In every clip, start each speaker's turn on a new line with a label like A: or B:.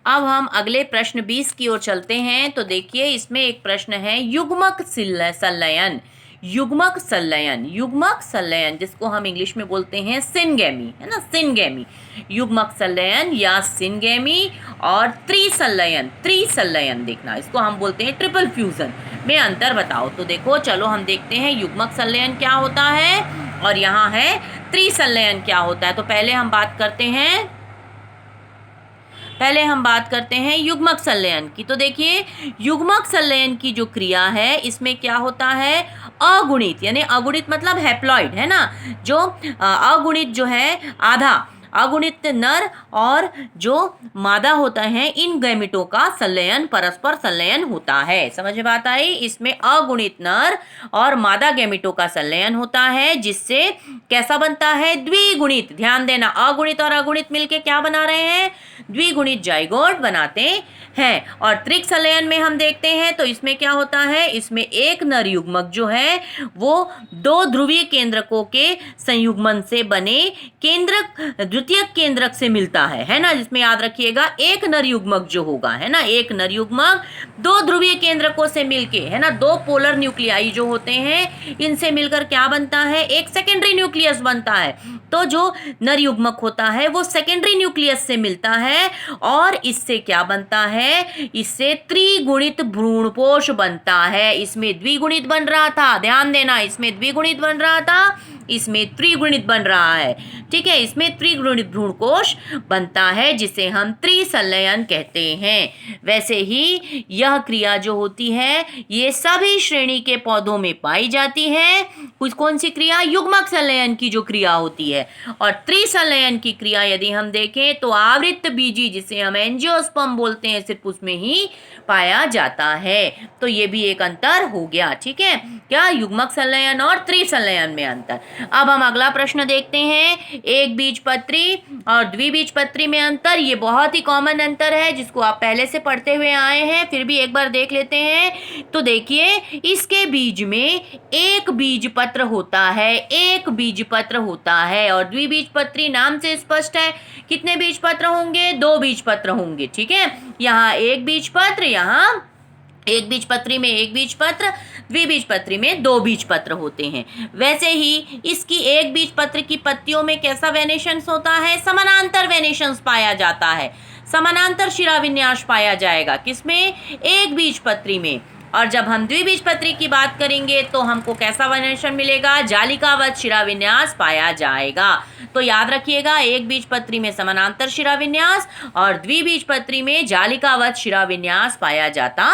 A: अब हम अगले प्रश्न 20 की ओर चलते हैं। तो देखिए इसमें एक प्रश्न है युग्मक संलयन। युग्मक संलयन, युग्मक संलयन जिसको हम इंग्लिश में बोलते हैं सिनगेमी, है ना, सिनगेमी। युग्मक संलयन या सिनगेमी और त्रिसंलयन, त्रिसंलयन देखना, इसको हम बोलते हैं ट्रिपल फ्यूजन में अंतर बताओ। तो देखो चलो हम देखते हैं युग्मक संलयन क्या होता है और यहाँ है त्रिसंलयन क्या होता है। तो पहले हम बात करते हैं युग्मक संलयन की। तो देखिए युग्मक संलयन की जो क्रिया है इसमें क्या होता है, अगुणित, यानी अगुणित मतलब हैप्लॉइड, है ना, जो अगुणित जो है आधा, अगुणित नर और जो मादा होता है इन गैमेटों का संलयन, परस्पर संलयन होता है। समझ में बात आई? इसमें अगुणित नर और मादा गैमेटों का संलयन होता है जिससे कैसा बनता है, द्विगुणित। ध्यान देना, अगुणित और अगुणित मिलके क्या बना रहे हैं, द्विगुणित जाइगोट बनाते हैं। और त्रिक संलयन में हम देखते हैं तो इसमें क्या होता है, इसमें एक नर युग्मक जो है वो दो ध्रुवीय केंद्रकों के संयुग्मन से बने केंद्रक, द्वितीयक केंद्रक से मिलता है ना, जिसमें याद रखिएगा एक नर युग्मक जो होगा, है ना, एक नर युग्मक दो ध्रुवीय केंद्रकों से मिलके, है ना, दो पोलर न्यूक्लियाई जो होते हैं इनसे मिलकर क्या बनता है, एक सेकेंडरी न्यूक्लियस बनता है। तो जो नर युग्मक होता है वो सेकेंडरी न्यूक्लियस से मिलता है और इससे क्या बनता है, इससे त्रिगुणित भ्रूणपोष बनता है। इसमें द्विगुणित बन रहा था, ध्यान देना, इसमें द्विगुणित बन रहा था, इसमें त्रिगुणित बन रहा है। ठीक है, इसमें त्रिगुणित भ्रूणकोश बनता है जिसे हम त्रिसंलयन कहते हैं। वैसे ही यह क्रिया जो होती है ये सभी श्रेणी के पौधों में पाई जाती है। कुछ कौन सी क्रिया, युग्मक संलयन की जो क्रिया होती है। और त्रिसंलयन की क्रिया यदि हम देखें तो आवृत्त बीजी जिसे हम एंजियोस्पर्म बोलते हैं सिर्फ उसमें ही पाया जाता है। तो ये भी एक अंतर हो गया। ठीक है, क्या युग्मक संलयन और त्रिसंलयन में अंतर। अब हम अगला प्रश्न देखते हैं, एक बीजपत्री और द्विबीजपत्री में अंतर। ये बहुत ही कॉमन अंतर है जिसको आप पहले से पढ़ते हुए आए हैं, फिर भी एक बार देख लेते हैं। तो देखिए इसके बीज में एक बीजपत्र होता है, एक बीजपत्र होता है, और द्विबीजपत्री नाम से स्पष्ट है कितने बीजपत्र होंगे, दो बीजपत्र होंगे। ठीक है, यहाँ एक बीजपत्र, यहाँ एक बीजपत्री में एक बीजपत्र, द्विबीजपत्री में दो बीजपत्र होते हैं। वैसे ही इसकी एक बीजपत्र की पत्तियों में कैसा वेनेशंस होता है, समानांतर वेनेशंस पाया जाता है, समानांतर शिराविन्यास पाया जाएगा किसमें, एक बीजपत्री में। और जब हम द्विबीजपत्री की बात करेंगे तो हमको कैसा वेनेशन मिलेगा, जालिकावत शिराविन्यास पाया जाएगा। तो याद रखिएगा, एक बीजपत्री में समानांतर शिराविन्यास और द्विबीजपत्री में जालिकावत शिराविन्यास पाया जाता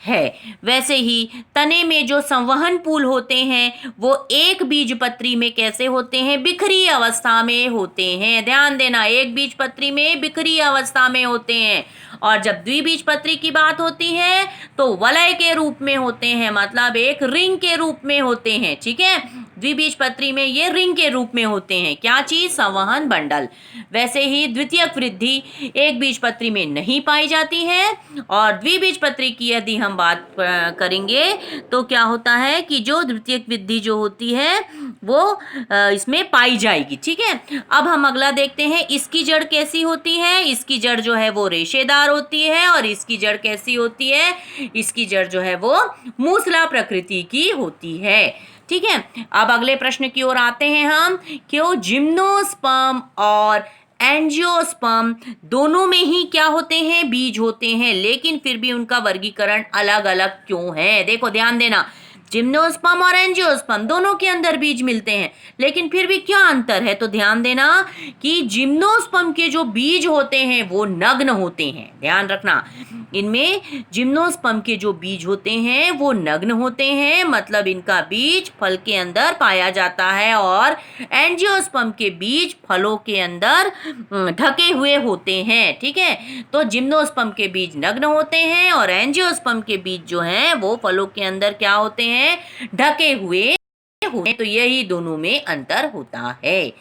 A: है। वैसे ही तने में जो संवहन पुल होते हैं वो एक बीजपत्री में कैसे होते हैं, बिखरी अवस्था में होते हैं। ध्यान देना, एक बीजपत्री में बिखरी अवस्था में होते हैं, और जब द्विबीजपत्री की बात होती है तो वलय के रूप में होते हैं, मतलब एक रिंग के रूप में होते हैं। ठीक है, द्विबीजपत्री में ये रिंग के रूप में होते हैं, क्या चीज, संवहन बंडल। वैसे ही द्वितीयक वृद्धि एक बीजपत्री में नहीं पाई जाती है, और द्विबीजपत्री की यदि हम बात करेंगे तो क्या होता है कि जो द्वितीयक वृद्धि जो होती है वो इसमें पाई जाएगी। ठीक है, अब हम अगला देखते हैं, इसकी जड़ कैसी होती है। इसकी जड़ जो है वो रेशेदार होती है, और इसकी जड़ कैसी होती है, इसकी जड़ जो है वो मूसला प्रकृति की होती है। ठीक है, अब अगले प्रश्न की ओर आते हैं हम, क्यों जिम्नोस्पर्म और एंजियोस्पर्म दोनों में ही क्या होते हैं, बीज होते हैं, लेकिन फिर भी उनका वर्गीकरण अलग अलग क्यों है। देखो ध्यान देना, जिम्नोस्पर्म और एंजियोस्पर्म दोनों के अंदर बीज मिलते हैं, लेकिन फिर भी क्या अंतर है। तो ध्यान देना कि जिम्नोस्पर्म के जो बीज होते हैं वो नग्न होते हैं। ध्यान रखना, इनमें जिम्नोस्पर्म के जो बीज होते हैं वो नग्न होते हैं, मतलब इनका बीज फल के अंदर पाया जाता है, और एंजियोस्पर्म के बीज फलों के अंदर ढके हुए होते हैं। ठीक है, तो जिम्नोस्पर्म के बीज नग्न होते हैं और एंजियोस्पर्म के बीज जो हैं वो फलों के अंदर क्या होते हैं, ढके हुए। तो यही दोनों में अंतर होता है।